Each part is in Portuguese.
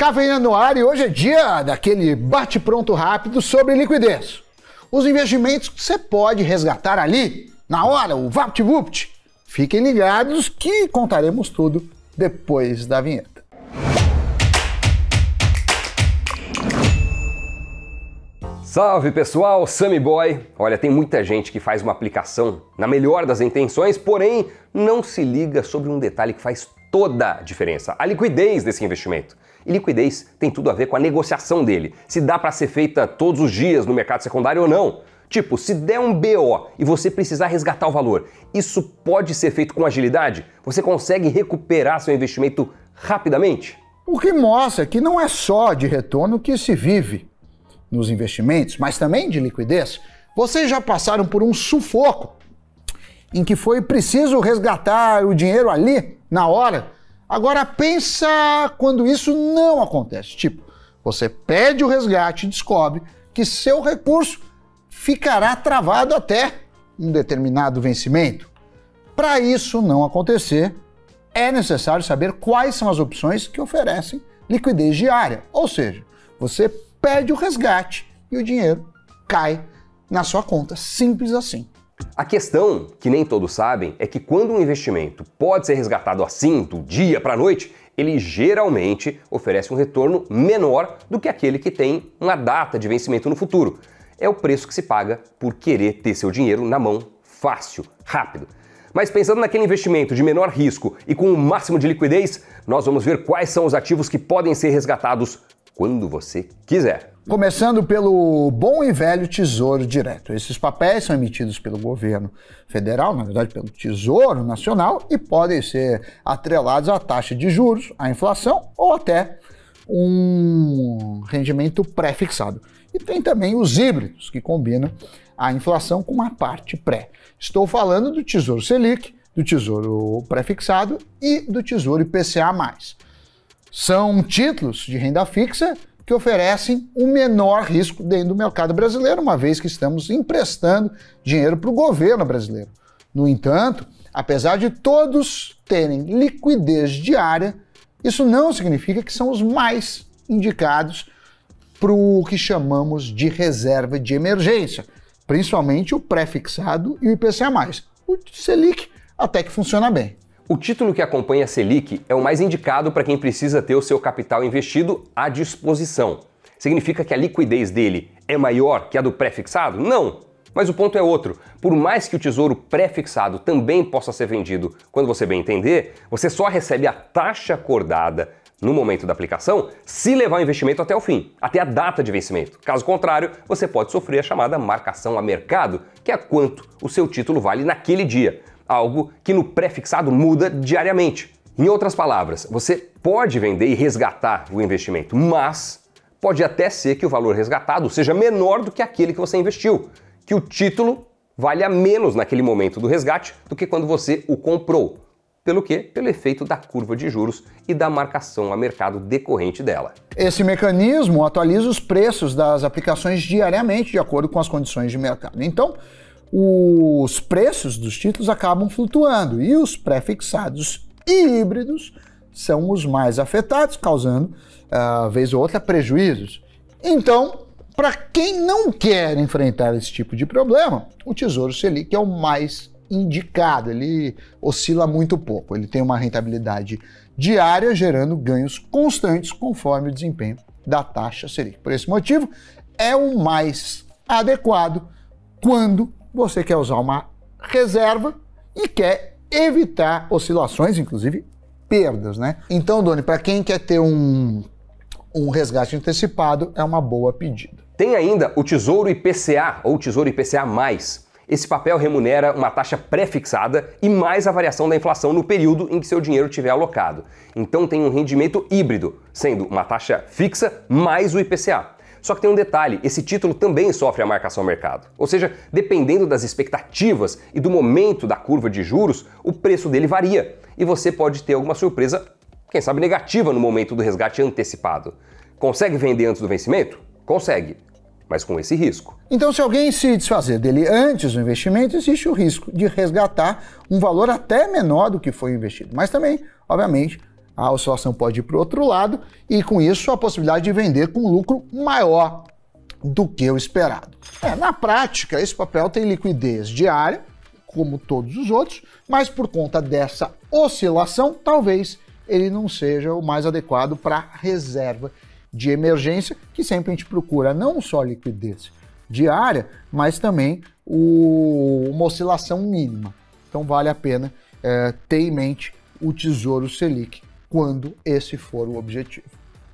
Cafeína no ar e hoje é dia daquele bate-pronto rápido sobre liquidez. Os investimentos que você pode resgatar ali, na hora, o VaptVupt. Fiquem ligados que contaremos tudo depois da vinheta. Salve pessoal, Sammy Boy! Olha, tem muita gente que faz uma aplicação na melhor das intenções, porém não se liga sobre um detalhe que faz toda a diferença, a liquidez desse investimento. E liquidez tem tudo a ver com a negociação dele, se dá para ser feita todos os dias no mercado secundário ou não. Tipo, se der um BO e você precisar resgatar o valor, isso pode ser feito com agilidade? Você consegue recuperar seu investimento rapidamente? O que mostra que não é só de retorno que se vive nos investimentos, mas também de liquidez. Vocês já passaram por um sufoco em que foi preciso resgatar o dinheiro ali, na hora? Agora pensa quando isso não acontece. Tipo, você pede o resgate e descobre que seu recurso ficará travado até um determinado vencimento. Para isso não acontecer, é necessário saber quais são as opções que oferecem liquidez diária. Ou seja, você pede o resgate e o dinheiro cai na sua conta. Simples assim. A questão, que nem todos sabem, é que quando um investimento pode ser resgatado assim, do dia para a noite, ele geralmente oferece um retorno menor do que aquele que tem uma data de vencimento no futuro. É o preço que se paga por querer ter seu dinheiro na mão fácil, rápido. Mas pensando naquele investimento de menor risco e com o máximo de liquidez, nós vamos ver quais são os ativos que podem ser resgatados quando você quiser. Começando pelo bom e velho Tesouro Direto. Esses papéis são emitidos pelo governo federal, na verdade pelo Tesouro Nacional, e podem ser atrelados à taxa de juros, à inflação ou até um rendimento pré-fixado. E tem também os híbridos, que combinam a inflação com uma parte pré. Estou falando do Tesouro Selic, do Tesouro Pré-fixado e do Tesouro IPCA+. São títulos de renda fixa que oferecem um menor risco dentro do mercado brasileiro, uma vez que estamos emprestando dinheiro para o governo brasileiro. No entanto, apesar de todos terem liquidez diária, isso não significa que são os mais indicados para o que chamamos de reserva de emergência, principalmente o pré-fixado e o IPCA+. O Selic até que funciona bem. O título que acompanha a Selic é o mais indicado para quem precisa ter o seu capital investido à disposição. Significa que a liquidez dele é maior que a do pré-fixado? Não! Mas o ponto é outro. Por mais que o tesouro pré-fixado também possa ser vendido quando você bem entender, você só recebe a taxa acordada no momento da aplicação se levar o investimento até o fim, até a data de vencimento. Caso contrário, você pode sofrer a chamada marcação a mercado, que é quanto o seu título vale naquele dia. Algo que no pré-fixado muda diariamente. Em outras palavras, você pode vender e resgatar o investimento, mas pode até ser que o valor resgatado seja menor do que aquele que você investiu, que o título valha menos naquele momento do resgate do que quando você o comprou. Pelo quê? Pelo efeito da curva de juros e da marcação a mercado decorrente dela. Esse mecanismo atualiza os preços das aplicações diariamente, de acordo com as condições de mercado. Então, os preços dos títulos acabam flutuando e os pré-fixados e híbridos são os mais afetados, causando, vez ou outra, prejuízos. Então, para quem não quer enfrentar esse tipo de problema, o Tesouro Selic é o mais indicado. Ele oscila muito pouco, ele tem uma rentabilidade diária, gerando ganhos constantes conforme o desempenho da taxa Selic. Por esse motivo, é o mais adequado quando você quer usar uma reserva e quer evitar oscilações, inclusive perdas, né? Então, Doni, para quem quer ter um resgate antecipado, é uma boa pedida. Tem ainda o Tesouro IPCA ou Tesouro IPCA+. Esse papel remunera uma taxa pré-fixada e mais a variação da inflação no período em que seu dinheiro estiver alocado. Então tem um rendimento híbrido, sendo uma taxa fixa mais o IPCA. Só que tem um detalhe, esse título também sofre a marcação ao mercado. Ou seja, dependendo das expectativas e do momento da curva de juros, o preço dele varia. E você pode ter alguma surpresa, quem sabe negativa, no momento do resgate antecipado. Consegue vender antes do vencimento? Consegue, mas com esse risco. Então, se alguém se desfazer dele antes do investimento, existe o risco de resgatar um valor até menor do que foi investido. Mas também, obviamente, a oscilação pode ir para o outro lado e, com isso, a possibilidade de vender com lucro maior do que o esperado. Na prática, esse papel tem liquidez diária, como todos os outros, mas por conta dessa oscilação, talvez ele não seja o mais adequado para reserva de emergência, que sempre a gente procura não só liquidez diária, mas também uma oscilação mínima. Então vale a pena ter em mente o Tesouro Selic quando esse for o objetivo.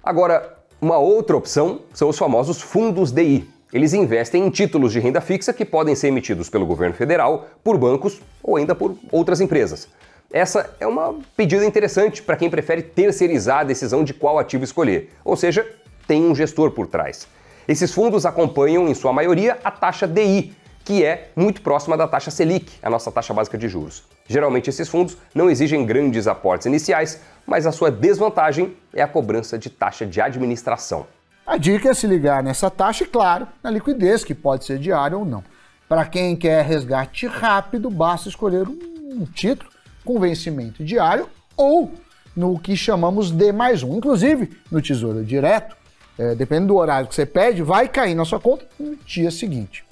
Agora, uma outra opção são os famosos fundos DI. Eles investem em títulos de renda fixa que podem ser emitidos pelo governo federal, por bancos ou ainda por outras empresas. Essa é uma pedida interessante para quem prefere terceirizar a decisão de qual ativo escolher, ou seja, tem um gestor por trás. Esses fundos acompanham, em sua maioria, a taxa DI, que é muito próxima da taxa Selic, a nossa taxa básica de juros. Geralmente esses fundos não exigem grandes aportes iniciais, mas a sua desvantagem é a cobrança de taxa de administração. A dica é se ligar nessa taxa e, claro, na liquidez, que pode ser diária ou não. Para quem quer resgate rápido, basta escolher um título com vencimento diário ou no que chamamos de D+1. Inclusive, no Tesouro Direto, dependendo do horário que você pede, vai cair na sua conta no dia seguinte.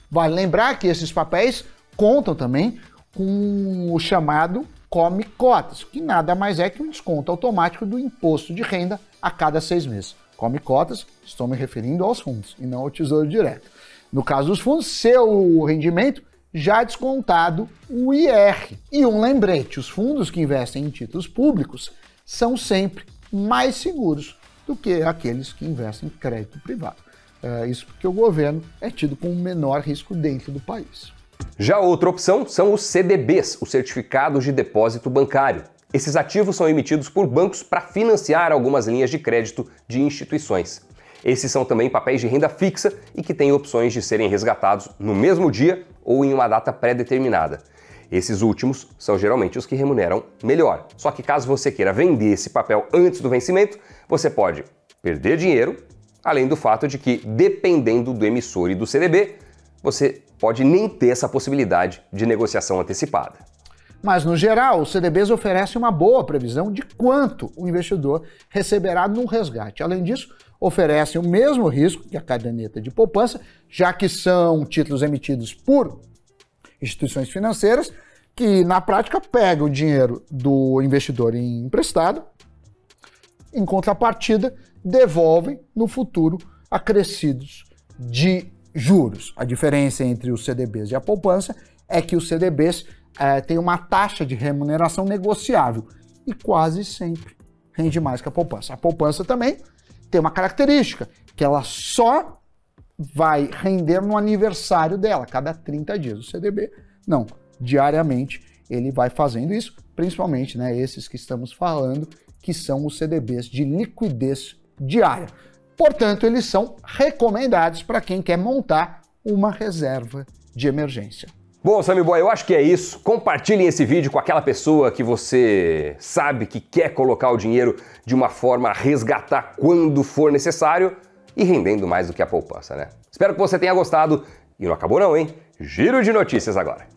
Vale lembrar que esses papéis contam também com o chamado Come Cotas, que nada mais é que um desconto automático do imposto de renda a cada 6 meses. Come Cotas, estou me referindo aos fundos e não ao Tesouro Direto. No caso dos fundos, seu rendimento já descontado o IR. E um lembrete, os fundos que investem em títulos públicos são sempre mais seguros do que aqueles que investem em crédito privado. Isso porque o governo é tido com o menor risco dentro do país. Já outra opção são os CDBs, os Certificados de Depósito Bancário. Esses ativos são emitidos por bancos para financiar algumas linhas de crédito de instituições. Esses são também papéis de renda fixa e que têm opções de serem resgatados no mesmo dia ou em uma data pré-determinada. Esses últimos são geralmente os que remuneram melhor. Só que caso você queira vender esse papel antes do vencimento, você pode perder dinheiro, além do fato de que, dependendo do emissor e do CDB, você pode nem ter essa possibilidade de negociação antecipada. Mas, no geral, os CDBs oferecem uma boa previsão de quanto o investidor receberá no resgate. Além disso, oferecem o mesmo risco que a caderneta de poupança, já que são títulos emitidos por instituições financeiras que, na prática, pegam o dinheiro do investidor emprestado, em contrapartida, devolvem no futuro acrescidos de juros. A diferença entre os CDBs e a poupança é que os CDBs têm uma taxa de remuneração negociável e quase sempre rende mais que a poupança. A poupança também tem uma característica, que ela só vai render no aniversário dela, cada 30 dias. O CDB, não, diariamente ele vai fazendo isso, principalmente esses que estamos falando, que são os CDBs de liquidez diária. Portanto, eles são recomendados para quem quer montar uma reserva de emergência. Bom, Sammy Boy, eu acho que é isso. Compartilhem esse vídeo com aquela pessoa que você sabe que quer colocar o dinheiro de uma forma a resgatar quando for necessário e rendendo mais do que a poupança, né? Espero que você tenha gostado. E não acabou não, hein? Giro de notícias agora.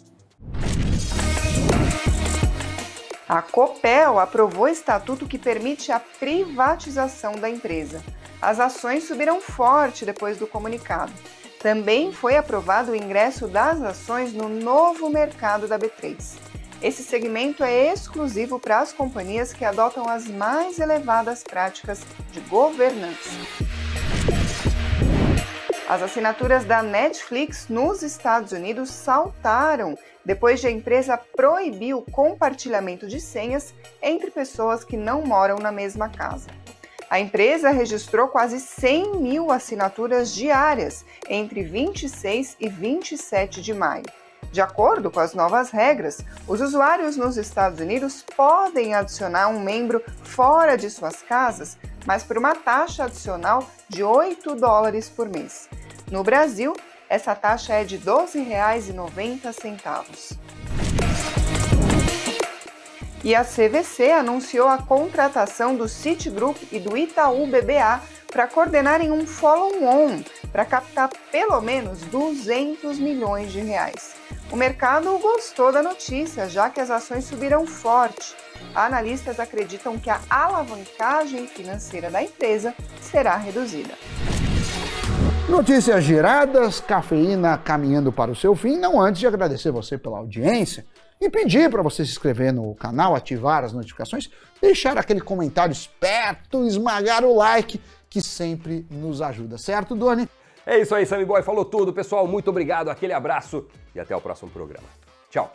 A Copel aprovou estatuto que permite a privatização da empresa. As ações subiram forte depois do comunicado. Também foi aprovado o ingresso das ações no novo mercado da B3. Esse segmento é exclusivo para as companhias que adotam as mais elevadas práticas de governança. As assinaturas da Netflix nos Estados Unidos saltaram depois de a empresa proibir o compartilhamento de senhas entre pessoas que não moram na mesma casa. A empresa registrou quase 100 mil assinaturas diárias entre 26 e 27 de maio. De acordo com as novas regras, os usuários nos Estados Unidos podem adicionar um membro fora de suas casas, mas por uma taxa adicional de $8 por mês. No Brasil, essa taxa é de R$ 12,90. E a CVC anunciou a contratação do Citigroup e do Itaú BBA para coordenarem um follow-on para captar pelo menos R$200 milhões. O mercado gostou da notícia, já que as ações subiram forte. Analistas acreditam que a alavancagem financeira da empresa será reduzida. Notícias giradas, cafeína caminhando para o seu fim, não antes de agradecer você pela audiência e pedir para você se inscrever no canal, ativar as notificações, deixar aquele comentário esperto, esmagar o like, que sempre nos ajuda, certo, Doni? É isso aí, Sammy Boy falou tudo, pessoal. Muito obrigado, aquele abraço e até o próximo programa. Tchau.